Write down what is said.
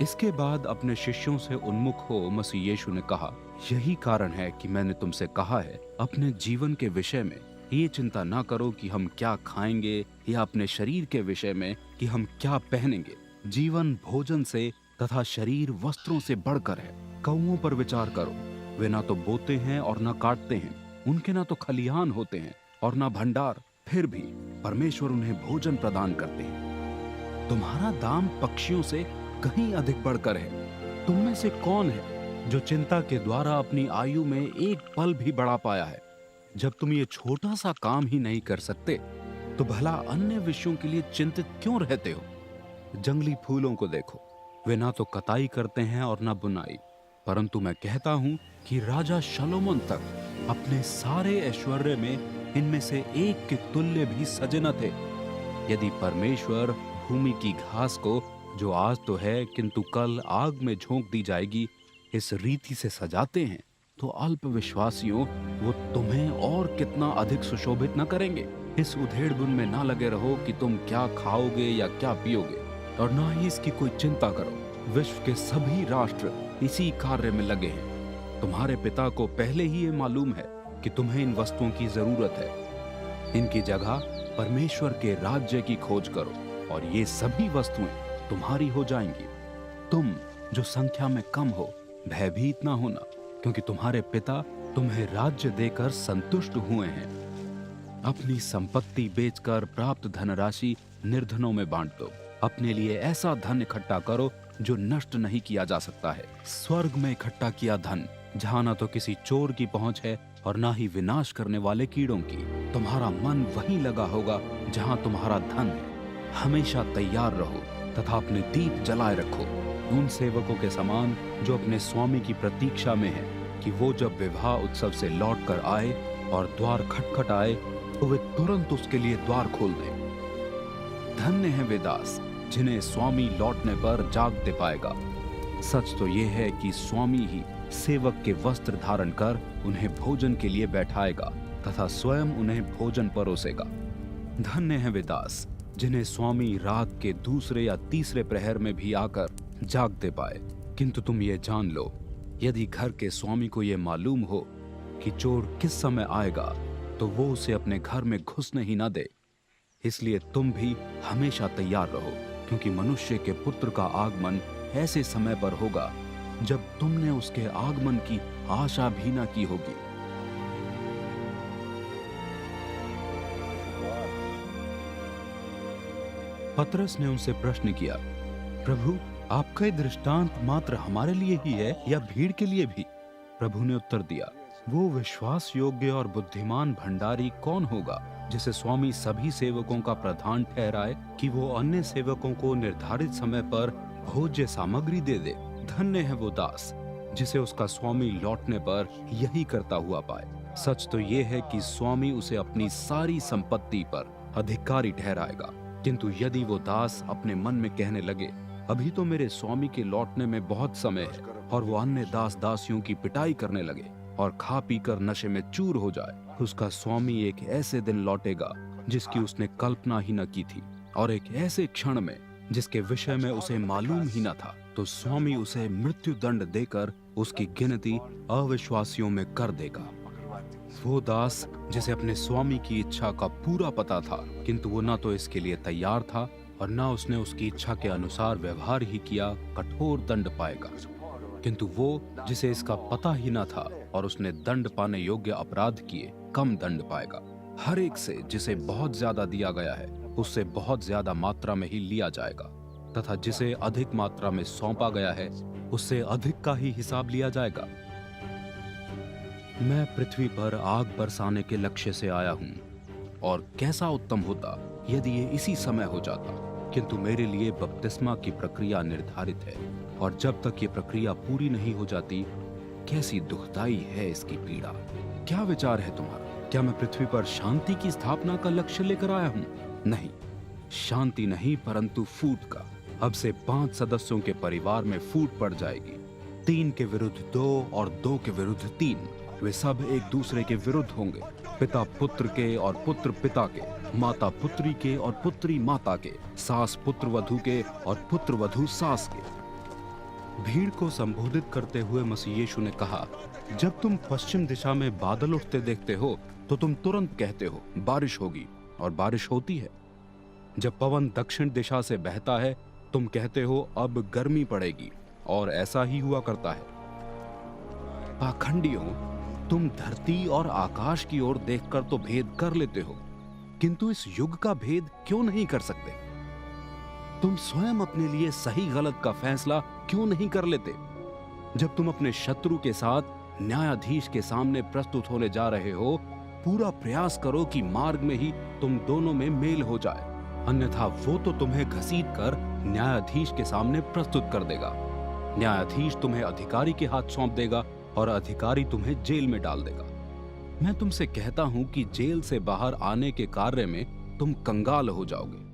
इसके बाद अपने शिष्यों से उन्मुख हो मसीह यीशु ने कहा, यही कारण है कि मैंने तुमसे कहा है, अपने जीवन के विषय में ये चिंता ना करो कि हम क्या खाएंगे, या अपने शरीर के विषय में कि हम क्या पहनेंगे। जीवन भोजन से तथा शरीर वस्त्रों से बढ़कर है। कौओं पर विचार करो, वे ना तो बोते हैं और ना काटते हैं, उनके ना तो खलिहान होते हैं और ना भंडार, फिर भी परमेश्वर उन्हें भोजन प्रदान करते हैं। तुम्हारा दाम पक्षियों से कहीं अधिक बढ़कर है। तुम में से कौन है जो चिंता के द्वारा अपनी आयु में एक पल भी बढ़ा पाया है? जब तुम ये छोटा सा काम ही नहीं कर सकते, तो भला अन्य विषयों के लिए चिंतित क्यों रहते हो? जंगली फूलों को देखो, वे ना तो कटाई करते हैं और ना बुनाई, परंतु मैं कहता हूं कि राजा शलोमोन तक अपने सारे ऐश्वर्य में इनमें से एक के तुल्य भी सजे न थे। यदि परमेश्वर भूमि की घास को, जो आज तो है किंतु कल आग में झोंक दी जाएगी, इस रीति से सजाते हैं, तो अल्प विश्वासियों, वो तुम्हें और कितना अधिक सुशोभित न करेंगे। इस उधेड़बुन में ना लगे रहो कि तुम क्या खाओगे या क्या पियोगे, और ना ही इसकी कोई चिंता करो। विश्व के सभी राष्ट्र इसी कार्य में लगे हैं। तुम्हारे पिता को पहले ही ये मालूम है कि तुम्हें इन वस्तुओं की जरूरत है। इनकी जगह परमेश्वर के राज्य की खोज करो, और ये सभी वस्तुएं तुम्हारी हो जाएंगी। तुम जो संख्या में कम हो, भयभीत ना होना, क्योंकि तुम्हारे पिता तुम्हें राज्य देकर संतुष्ट हुए हैं। अपनी संपत्ति बेचकर प्राप्त धनराशि निर्धनों में बांट दो। अपने लिए ऐसा धन इकट्ठा करो जो नष्ट नहीं किया जा सकता है। स्वर्ग में इकट्ठा किया धन, जहां ना तो किसी चोर की पहुंच है और ना ही विनाश करने वाले कीड़ों की। तुम्हारा मन वहीं लगा होगा जहां तुम्हारा धन है। हमेशा तैयार रहो तथा अपने दीप जलाए रखो, उन सेवकों के समान जो अपने स्वामी की प्रतीक्षा में है, कि वो जब विवाह उत्सव से लौट कर आए और द्वार खटखटाए, तो वे तुरंत उसके लिए द्वार खोल दें। धन्य हैं वे दास जिन्हें स्वामी लौटने पर जाग दे पाएगा। सच तो ये है कि स्वामी ही सेवक के वस्त्र धारण कर उन्हें भोजन के लिए बैठाएगा तथा स्वयं उन्हें भोजन परोसेगा। धन्य हैं वे दास जिन्हें स्वामी रात के दूसरे या तीसरे प्रहर में भी आकर जाग दे पाए। किंतु तुम ये जान लो, यदि घर के स्वामी को ये मालूम हो कि चोर किस समय आएगा, तो वो उसे अपने घर में घुसने ही ना दे। इसलिए तुम भी हमेशा तैयार रहो, क्योंकि मनुष्य के पुत्र का आगमन ऐसे समय पर होगा जब तुमने उसके आगमन की आशा भी ना की होगी। पतरस ने उनसे प्रश्न किया, प्रभु, आपका ये दृष्टांत मात्र हमारे लिए ही है या भीड़ के लिए भी? प्रभु ने उत्तर दिया, वो विश्वास योग्य और बुद्धिमान भंडारी कौन होगा जिसे स्वामी सभी सेवकों का प्रधान ठहराए कि वो अन्य सेवकों को निर्धारित समय पर भोज्य सामग्री दे दे। धन्य है वो दास जिसे उसका स्वामी लौटने पर यही करता हुआ पाए। सच तो ये है कि स्वामी उसे अपनी सारी संपत्ति पर अधिकारी ठहराएगा। किंतु यदि वो दास अपने मन में कहने लगे, अभी तो मेरे स्वामी के लौटने में बहुत समय है, और वो अन्य दास दासियों की पिटाई करने लगे और खा पी कर नशे में चूर हो जाए, उसका स्वामी एक ऐसे दिन लौटेगा जिसकी उसने कल्पना ही न की थी, और एक ऐसे क्षण में जिसके विषय में उसे मालूम ही न था। तो स्वामी उसे मृत्यु दंड देकर उसकी गिनती अविश्वासियों में कर देगा। वो दास जिसे अपने स्वामी की इच्छा का पूरा पता था, किंतु वो न तो इसके लिए तैयार था और न उसने उसकी इच्छा के अनुसार व्यवहार ही किया, कठोर दंड पाएगा। किंतु वो जिसे इसका पता ही न था और उसने दंड पाने योग्य अपराध किए, कम दंड पाएगा। हर एक से जिसे बहुत ज्यादा दिया गया है, उससे बहुत ज्यादा मात्रा में ही लिया जाएगा, तथा जिसे अधिक मात्रा में सौंपा गया है, उससे अधिक का ही हिसाब लिया जाएगा। मैं पृथ्वी पर आग बरसाने के लक्ष्य से आया हूँ, और कैसा उत्तम होता यदि ये इसी समय हो जाता। किंतु मेरे लिए बपतिस्मा की प्रक्रिया निर्धारित है, और जब तक ये प्रक्रिया पूरी नहीं हो जाती, कैसी दुखदाई है इसकी पीड़ा। क्या विचार है तुम्हारा? क्या मैं पृथ्वी पर शांति की स्थापना का लक्ष्य लेकर आया हूँ? नहीं, शांति नहीं, परंतु फूट का। अब से 5 सदस्यों के परिवार में फूट पड़ जाएगी। 3 के विरुद्ध 2 और 2 के विरुद्ध 3। वे सब एक दूसरे के विरुद्ध होंगे, पिता पुत्र के और पुत्र पिता के, माता पुत्री के और पुत्री माता के, सास पुत्र वधू के और पुत्र वधू सास के। भीड़ को संबोधित करते हुए मसीह यीशु ने कहा, जब तुम पश्चिम दिशा में बादल उठते देखते हो तो तुम तुरंत कहते हो बारिश होगी, और बारिश होती है। जब पवन दक्षिण दिशा से बहता है तुम कहते हो अब गर्मी पड़ेगी, और ऐसा ही हुआ करता है। पाखंडियों, तुम धरती और आकाश की ओर देखकर तो भेद कर लेते हो, किंतु इस युग का भेद क्यों नहीं कर सकते? तुम स्वयं अपने लिए सही गलत का फैसला क्यों नहीं कर लेते? जब तुम अपने शत्रु के साथ न्यायाधीश के सामने प्रस्तुत होने जा रहे हो, पूरा प्रयास करो कि मार्ग में ही तुम दोनों में मेल हो जाए, अन्यथा वो तो तुम्हें घसीट कर न्यायाधीश के सामने प्रस्तुत कर देगा। न्यायाधीश तुम्हें अधिकारी के हाथ सौंप देगा और अधिकारी तुम्हें जेल में डाल देगा। मैं तुमसे कहता हूं कि जेल से बाहर आने के कार्य में तुम कंगाल हो जाओगे।